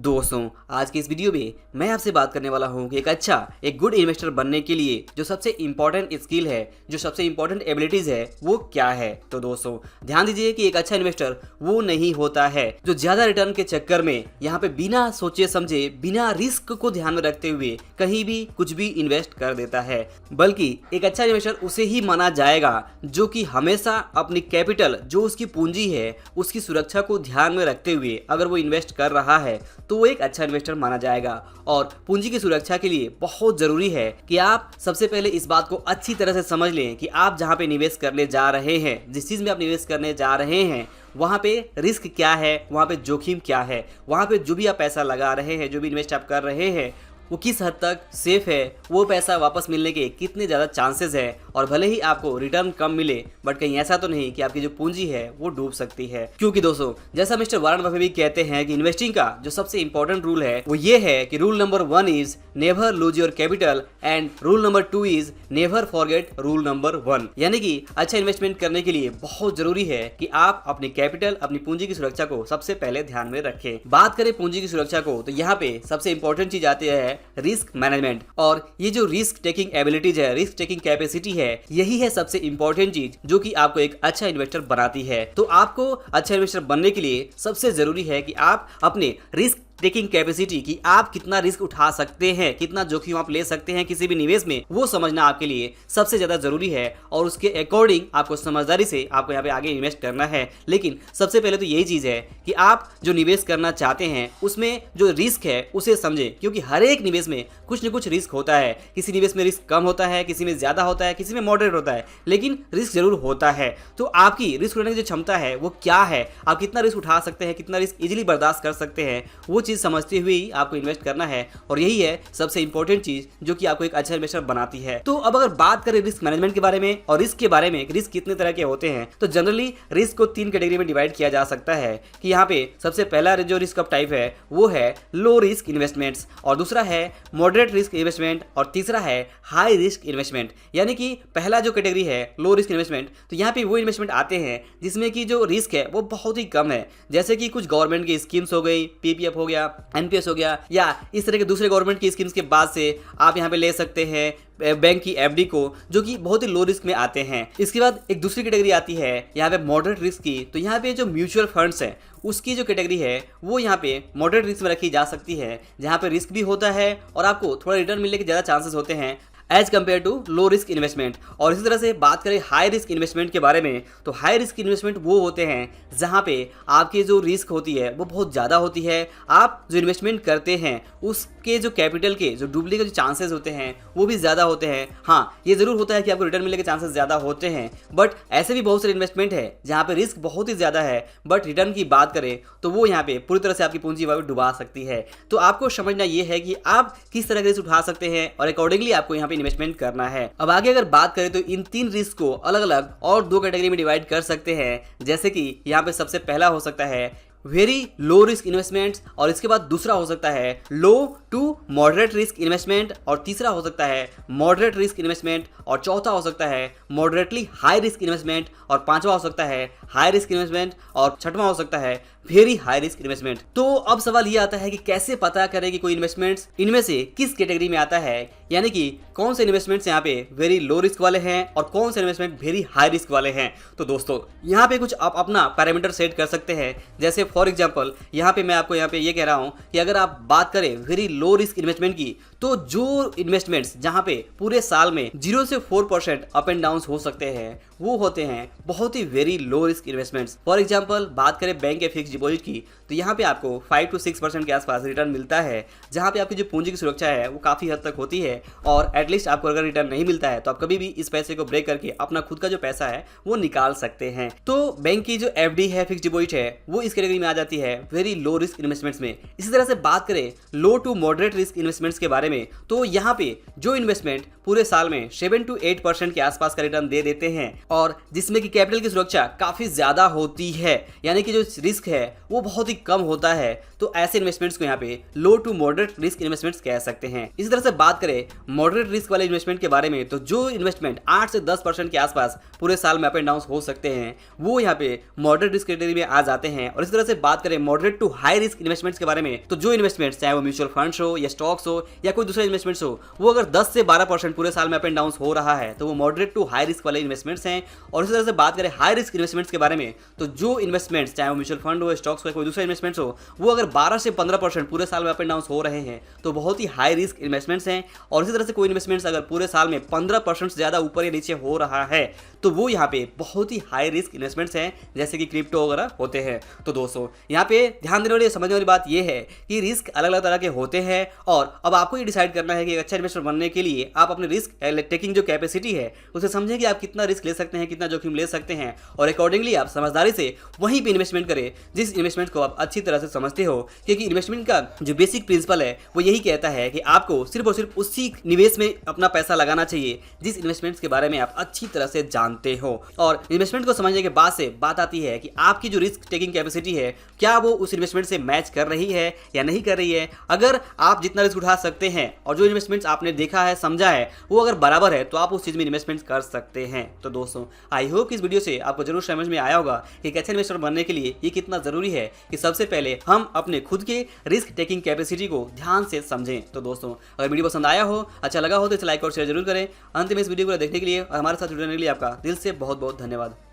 दोस्तों, आज की इस वीडियो में मैं आपसे बात करने वाला हूं कि एक गुड इन्वेस्टर बनने के लिए जो सबसे इंपॉर्टेंट स्किल है, जो सबसे इंपॉर्टेंट एबिलिटीज है, वो क्या है। तो दोस्तों ध्यान दीजिए कि एक अच्छा इन्वेस्टर वो नहीं होता है जो ज्यादा रिटर्न के चक्कर में यहाँ पे बिना सोचे समझे, बिना रिस्क को ध्यान में रखते हुए कहीं भी कुछ भी इन्वेस्ट कर देता है, बल्कि एक अच्छा इन्वेस्टर उसे ही माना जाएगा जो कि हमेशा अपनी कैपिटल, जो उसकी पूंजी है, उसकी सुरक्षा को ध्यान में रखते हुए अगर वो इन्वेस्ट कर रहा है तो वो एक अच्छा इन्वेस्टर माना जाएगा। और पूंजी की सुरक्षा के लिए बहुत जरूरी है कि आप सबसे पहले इस बात को अच्छी तरह से समझ लें कि आप जहां पे निवेश करने जा रहे हैं, जिस चीज में आप निवेश करने जा रहे हैं, वहां पे रिस्क क्या है, वहां पे जोखिम क्या है, वहां पे जो भी आप पैसा लगा रहे हैं, जो भी इन्वेस्ट आप कर रहे हैं, वो किस हद तक सेफ है, वो पैसा वापस मिलने के कितने ज़्यादा चांसेस है। और भले ही आपको रिटर्न कम मिले, बट कहीं ऐसा तो नहीं कि आपकी जो पूंजी है वो डूब सकती है। क्योंकि दोस्तों जैसा मिस्टर वॉरेन बफेट भी कहते हैं कि इन्वेस्टिंग का जो सबसे इंपॉर्टेंट रूल है वो ये है कि rule number 1 is never lose your capital and rule number 2 is never forget rule number 1। यानी कि अच्छा इन्वेस्टमेंट करने के लिए बहुत जरूरी है कि आप अपनी कैपिटल, अपनी पूंजी की सुरक्षा को सबसे पहले ध्यान में रखें। बात करें पूंजी की सुरक्षा को तो यहाँ पे सबसे इंपॉर्टेंट चीज आती है रिस्क मैनेजमेंट। और ये जो रिस्क टेकिंग एबिलिटीज है, रिस्क टेकिंग कैपेसिटी है, यही है सबसे इंपॉर्टेंट चीज जो कि आपको एक अच्छा इन्वेस्टर बनाती है। तो आपको अच्छा इन्वेस्टर बनने के लिए सबसे जरूरी है कि आप अपने रिस्क टेकिंग कैपेसिटी की, आप कितना रिस्क उठा सकते हैं, कितना जोखिम आप ले सकते हैं किसी भी निवेश में, वो समझना आपके लिए सबसे ज्यादा जरूरी है। और उसके अकॉर्डिंग आपको समझदारी से आपको यहाँ पे आगे इन्वेस्ट करना है। लेकिन सबसे पहले तो यही चीज है कि आप जो निवेश करना चाहते हैं उसमें जो रिस्क है उसे समझें, क्योंकि हर एक निवेश में कुछ न कुछ रिस्क होता है। किसी निवेश में रिस्क कम होता है, किसी में ज्यादा होता है, किसी में मॉडरेट होता है, लेकिन रिस्क जरूर होता है। तो आपकी रिस्क उठाने की जो क्षमता है वो क्या है, आप कितना रिस्क उठा सकते हैं, कितना रिस्क इजीली बर्दाश्त कर सकते हैं, वो चीज समझते हुए ही आपको इन्वेस्ट करना है। और यही है सबसे इंपॉर्टेंट चीज जो कि आपको एक अच्छा इन्वेस्टर बनाती है। तो अब अगर बात करें रिस्क मैनेजमेंट के बारे में और रिस्क के बारे में, रिस्क कितने तरह के होते हैं, तो जनरली रिस्क को 3 कैटेगरी में डिवाइड किया जा सकता है। कि यहाँ पे सबसे पहला जो रिस्क ऑफ टाइप है वो है लो रिस्क इन्वेस्टमेंट्स, और दूसरा है मॉडरेट रिस्क इन्वेस्टमेंट, और तीसरा है हाई रिस्क इन्वेस्टमेंट। यानी कि पहला जो कैटेगरी है लो रिस्क इन्वेस्टमेंट, तो यहाँ पे वो इन्वेस्टमेंट आते हैं जिसमें कि जो रिस्क है वो बहुत ही कम है। जैसे कि कुछ गवर्नमेंट की स्कीम्स हो गई, पीपीएफ हो गया, एनपीएस हो गया, या इस तरह के दूसरे गवर्नमेंट की स्कीम्स के बाद से आप यहाँ पे ले सकते हैं बैंक की एफडी को, जो कि बहुत ही लो रिस्क में आते हैं। इसके बाद एक दूसरी कैटेगरी आती है यहाँ पे मॉडरेट रिस्क की। तो यहाँ पे जो म्यूचुअल फंड्स हैं उसकी जो कैटेगरी है वो यहाँ पे मॉडरेट रिस्क में रखी जा सकती है, जहाँ पे रिस्क भी होता है और आपको थोड़ा रिटर्न मिलने के ज़्यादा चांसेस होते हैं as compare to low risk investment. और इसी तरह से बात करें हाई रिस्क इन्वेस्टमेंट के बारे में, तो हाई रिस्क इन्वेस्टमेंट वो होते हैं जहां पे आपकी जो रिस्क होती है वो बहुत ज़्यादा होती है। आप जो इन्वेस्टमेंट करते हैं उसके जो कैपिटल के जो डूबने के जो चांसेस होते हैं वो भी ज़्यादा होते हैं। हाँ, ये ज़रूर होता है कि आपको रिटर्न मिलने के चांसेस ज़्यादा होते हैं, बट ऐसे भी बहुत सारे इन्वेस्टमेंट है जहाँ पे रिस्क बहुत ही ज़्यादा है, बट रिटर्न की बात करें तो वो यहाँ पे पूरी तरह से आपकी पूंजी वहाँ पे डुबा सकती है। तो आपको समझना ये है कि आप किस तरह के रिस्क उठा सकते हैं और अकॉर्डिंगली आपको यहाँ पे इन्वेस्टमेंट करना है। अब आगे अगर बात करें तो इन 3 रिस्क को अलग अलग और 2 कैटेगरी में डिवाइड कर सकते हैं। जैसे कि यहाँ पे सबसे पहला हो सकता है वेरी लो रिस्क इन्वेस्टमेंट्स, और इसके बाद दूसरा हो सकता है लो टू मॉडरेट रिस्क इन्वेस्टमेंट, और तीसरा हो सकता है मॉडरेट रिस्क इन्वेस्टमेंट, और चौथा हो सकता है मॉडरेटली हाई रिस्क इन्वेस्टमेंट, और पांचवा हो सकता है हाई रिस्क इन्वेस्टमेंट, और छठवां हो सकता है वेरी हाई रिस्क इन्वेस्टमेंट। तो अब सवाल ये आता है कि कैसे पता करें कि कोई इन्वेस्टमेंट्स इनमें से किस कैटेगरी में आता है, यानी कि कौन से इन्वेस्टमेंट्स यहाँ पे वेरी लो रिस्क वाले हैं और कौन से इन्वेस्टमेंट वेरी हाई रिस्क वाले हैं। तो दोस्तों यहाँ पे कुछ आप अपना पैरामीटर सेट कर सकते हैं। जैसे फॉर एग्जांपल यहाँ पे मैं आपको यहाँ पे ये कह रहा हूँ कि अगर आप बात करें वेरी लो रिस्क इन्वेस्टमेंट की, तो जो इन्वेस्टमेंट्स जहाँ पे पूरे साल में 0 से 4% अप एंड डाउन हो सकते हैं वो होते हैं बहुत ही very low risk investments. For example बात करें बैंक के फिक्स डिपॉजिट की, तो यहाँ पे आपको 5 to 6% के आसपास रिटर्न मिलता है, जहाँ पे आपकी जो पूंजी की सुरक्षा है वो काफ़ी हद तक होती है। और एटलीस्ट आपको अगर रिटर्न नहीं मिलता है तो आप कभी भी इस पैसे को ब्रेक करके अपना खुद का जो पैसा है वो निकाल सकते हैं। तो बैंक की जो एफडी है, फिक्स डिपॉजिट है, वो इस कैटेगरी में आ जाती है वेरी लो रिस्क इन्वेस्टमेंट्स में। इसी तरह से बात करें लो टू मॉडरेट रिस्क इन्वेस्टमेंट्स के बारे बारे में, तो यहाँ पे जो इन्वेस्टमेंट पूरे साल में 7 to 8% के आसपास का रिटर्न दे देते हैं और जिसमें कि कैपिटल की सुरक्षा काफ़ी ज़्यादा होती है, यानी कि जो रिस्क है वो बहुत ही कम होता है, तो ऐसे इन्वेस्टमेंट्स को यहाँ पे लो टू मॉडरेट रिस्क इन्वेस्टमेंट्स कह सकते हैं। इसी तरह से बात करें मॉडरेट रिस्क वाले इन्वेस्टमेंट के बारे में, तो जो इन्वेस्टमेंट 8 से 10% के आसपास पूरे साल में अप एंड डाउन हो सकते हैं वो यहाँ पे मॉडरेट रिस्क कैटेगरी में आ जाते हैं। और इसी तरह से बात करें moderate to high risk investments के बारे में, तो जो इन्वेस्टमेंट्स चाहे वो म्यूचुअल फंड्स हो या स्टॉक्स हो या कोई दूसरे इन्वेस्टमेंट्स हो, वो अगर 10 से 12% पूरे साल में अप एंड डाउन हो रहा है तो वो मॉडरेट टू हाई रिस्क वाले इन्वेस्टमेंट्स हैं। और इसी तरह से बात करें हाई रिस्क इन्वेस्टमेंट्स के बारे में, तो जो इन्वेस्टमेंट्स चाहे वो म्यूचुअल फंड हो, स्टॉक्स हो, कोई दूसरे इन्वेस्टमेंट्स हो, वो अगर 12 से 15% पूरे साल में अप एंड डाउन हो रहे हैं तो बहुत ही हाई रिस्क इन्वेस्टमेंट्स हैं। और इसी तरह से कोई इन्वेस्टमेंट्स अगर पूरे साल में 15% से ज़्यादा ऊपर या नीचे हो रहा है तो वो यहाँ पे बहुत ही हाई रिस्क इन्वेस्टमेंट्स हैं, जैसे कि क्रिप्टो वगैरह होते हैं। तो दोस्तों यहाँ पे ध्यान देने वाली समझने वाली बात ये है कि रिस्क अलग अलग तरह के होते हैं और अब आपको ये डिसाइड करना है कि एक अच्छा इन्वेस्टर बनने के लिए आप अपने रिस्क टेकिंग जो कैपेसिटी है उसे समझें कि आप कितना रिस्क ले सकते हैं, कितना जोखिम ले सकते हैं और अकॉर्डिंगली आप समझदारी से वहीं पे इन्वेस्टमेंट करें जिस इन्वेस्टमेंट को आप अच्छी तरह से समझते हो। क्योंकि इन्वेस्टमेंट का जो बेसिक प्रिंसिपल है वो यही कहता है कि आपको सिर्फ और सिर्फ उसी निवेश में अपना पैसा लगाना चाहिए जिस इन्वेस्टमेंट्स के बारे में आप अच्छी तरह से जानते हो। और इन्वेस्टमेंट को समझने के बाद से बात आती है कि आपकी जो रिस्क टेकिंग कैपेसिटी है क्या वो उस इन्वेस्टमेंट से मैच कर रही है या नहीं कर रही है। अगर आप जितना रिस्क उठा सकते हैं और जो इन्वेस्टमेंट्स आपने देखा है, समझा है, वो अगर बराबर है तो आप उस चीज़ में इन्वेस्टमेंट कर सकते हैं। तो दोस्तों आई होप इस वीडियो से आपको जरूर समझ में आया होगा कि एक अच्छे इन्वेस्टर बनने के लिए ये कितना ज़रूरी है कि सबसे पहले हम अपने खुद के रिस्क टेकिंग कैपेसिटी को ध्यान से समझें। तो दोस्तों अगर वीडियो पसंद आया हो, अच्छा लगा हो तो इसे लाइक और शेयर जरूर करें। अंत में इस वीडियो को देखने के लिए और हमारे साथ जुड़ने के लिए आपका दिल से बहुत बहुत धन्यवाद।